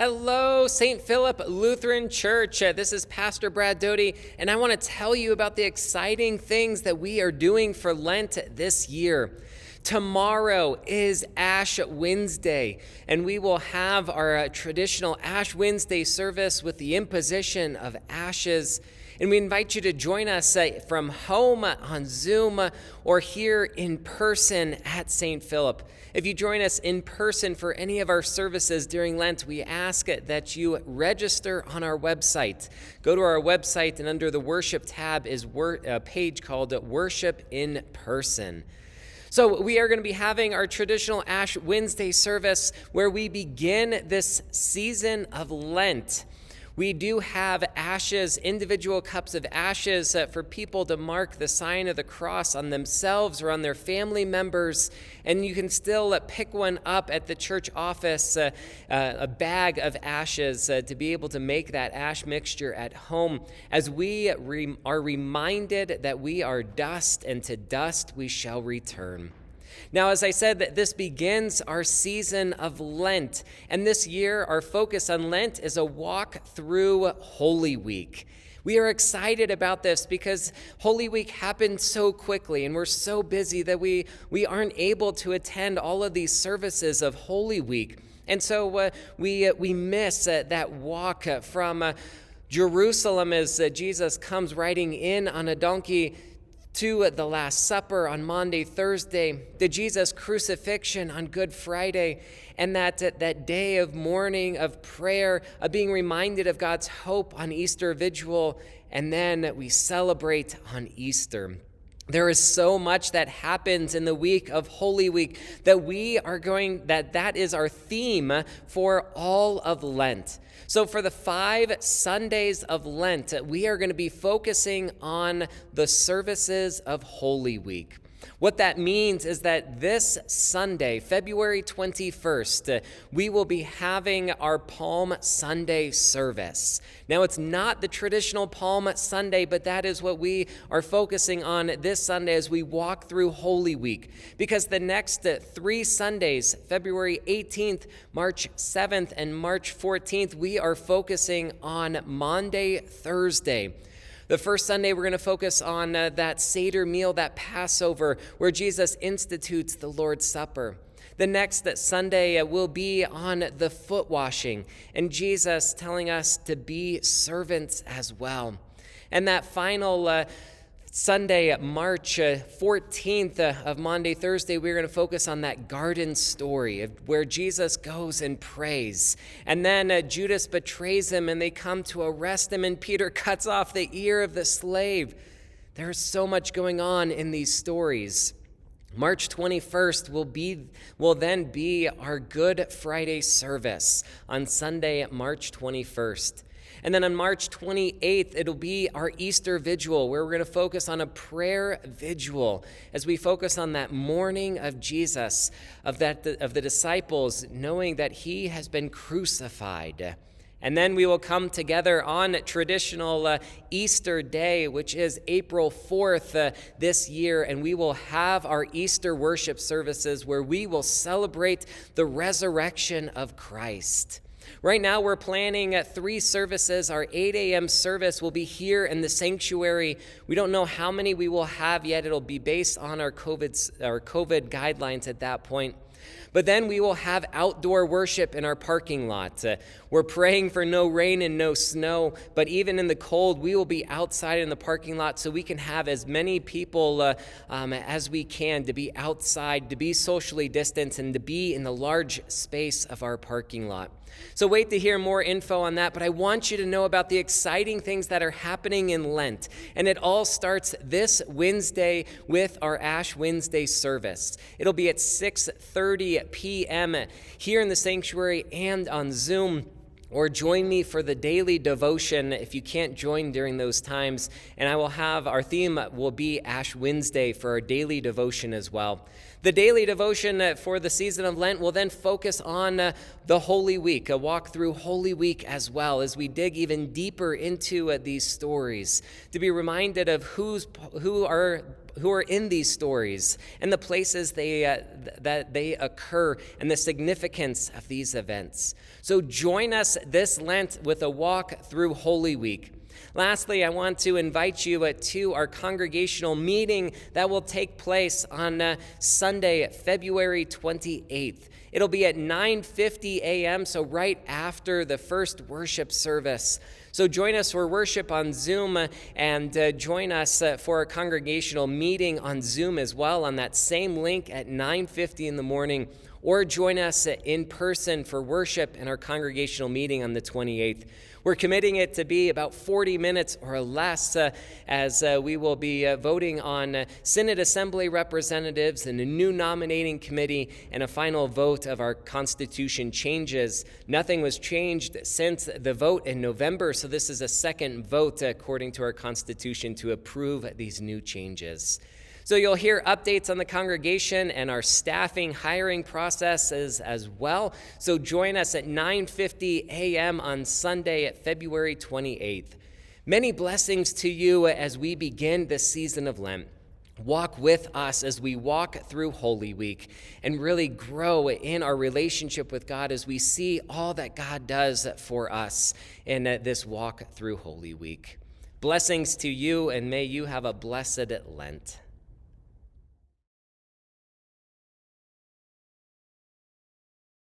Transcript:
Hello, St. Philip Lutheran Church. This is Pastor Brad Doty, and I want to tell you about the exciting things that we are doing for Lent this year. Tomorrow is Ash Wednesday, and we will have our traditional Ash Wednesday service with the imposition of ashes. And we invite you to join us from home on Zoom or here in person at St. Philip. If you join us in person for any of our services during Lent, we ask that you register on our website. Go to our website, and under the Worship tab is a page called Worship in Person. So we are going to be having our traditional Ash Wednesday service where we begin this season of Lent. We do have ashes, individual cups of ashes for people to mark the sign of the cross on themselves or on their family members. And you can still pick one up at the church office, a bag of ashes to be able to make that ash mixture at home as we are reminded that we are dust and to dust we shall return. Now, as I said, that this begins our season of Lent, and this year our focus on Lent is a walk through Holy Week. We are excited about this because Holy Week happened so quickly, and we're so busy that we aren't able to attend all of these services of Holy Week. And so we miss that walk from Jerusalem as Jesus comes riding in on a donkey to the Last Supper on Maundy, Thursday, the Jesus crucifixion on Good Friday, and that day of mourning, of prayer, of being reminded of God's hope on Easter Vigil, and then we celebrate on Easter. There is so much that happens in the week of Holy Week that is our theme for all of Lent. So for the 5 Sundays of Lent, we are going to be focusing on the services of Holy Week. What that means is that this Sunday, February 21st, we will be having our Palm Sunday service. Now, it's not the traditional Palm Sunday, but that is what we are focusing on this Sunday as we walk through Holy Week. Because the next 3 Sundays, February 18th, March 7th, and March 14th, we are focusing on Maundy, Thursday. The first Sunday, we're going to focus on that Seder meal, that Passover, where Jesus institutes the Lord's Supper. The next Sunday will be on the foot washing, and Jesus telling us to be servants as well. And that final Sunday, March 14th of Maundy, Thursday, we're going to focus on that garden story of where Jesus goes and prays. And then Judas betrays him, and they come to arrest him, and Peter cuts off the ear of the slave. There's so much going on in these stories. March 21st will then be our Good Friday service on Sunday, March 21st. And then on March 28th, it'll be our Easter Vigil, where we're going to focus on a prayer vigil as we focus on that mourning of Jesus, of the disciples, knowing that he has been crucified. And then we will come together on traditional Easter Day, which is April 4th this year, and we will have our Easter worship services where we will celebrate the resurrection of Christ. Right now, we're planning 3 services. Our 8 a.m. service will be here in the sanctuary. We don't know how many we will have yet. It'll be based on our COVID guidelines at that point. But then we will have outdoor worship in our parking lot. We're praying for no rain and no snow, but even in the cold, we will be outside in the parking lot so we can have as many people as we can to be outside, to be socially distanced, and to be in the large space of our parking lot. So wait to hear more info on that, but I want you to know about the exciting things that are happening in Lent. And it all starts this Wednesday with our Ash Wednesday service. It'll be at 6:30 p.m. here in the sanctuary and on Zoom. Or join me for the daily devotion if you can't join during those times. And our theme will be Ash Wednesday for our daily devotion as well. The daily devotion for the season of Lent will then focus on the Holy Week, a walk through Holy Week as well, as we dig even deeper into these stories, to be reminded of who who are in these stories and the places that they occur and the significance of these events. So join us this Lent with a walk through Holy Week. Lastly, I want to invite you to our congregational meeting that will take place on Sunday, February 28th. It'll be at 9:50 a.m., so right after the first worship service. So join us for worship on Zoom and join us for our congregational meeting on Zoom as well on that same link at 9:50 in the morning. Or join us in person for worship in our congregational meeting on the 28th. We're committing it to be about 40 minutes or less as we will be voting on Synod Assembly representatives and a new nominating committee and a final vote of our Constitution changes. Nothing was changed since the vote in November, so this is a second vote according to our Constitution to approve these new changes. So you'll hear updates on the congregation and our staffing hiring processes as well. So join us at 9:50 a.m. on Sunday at February 28th. Many blessings to you as we begin this season of Lent. Walk with us as we walk through Holy Week and really grow in our relationship with God as we see all that God does for us in this walk through Holy Week. Blessings to you, and may you have a blessed Lent.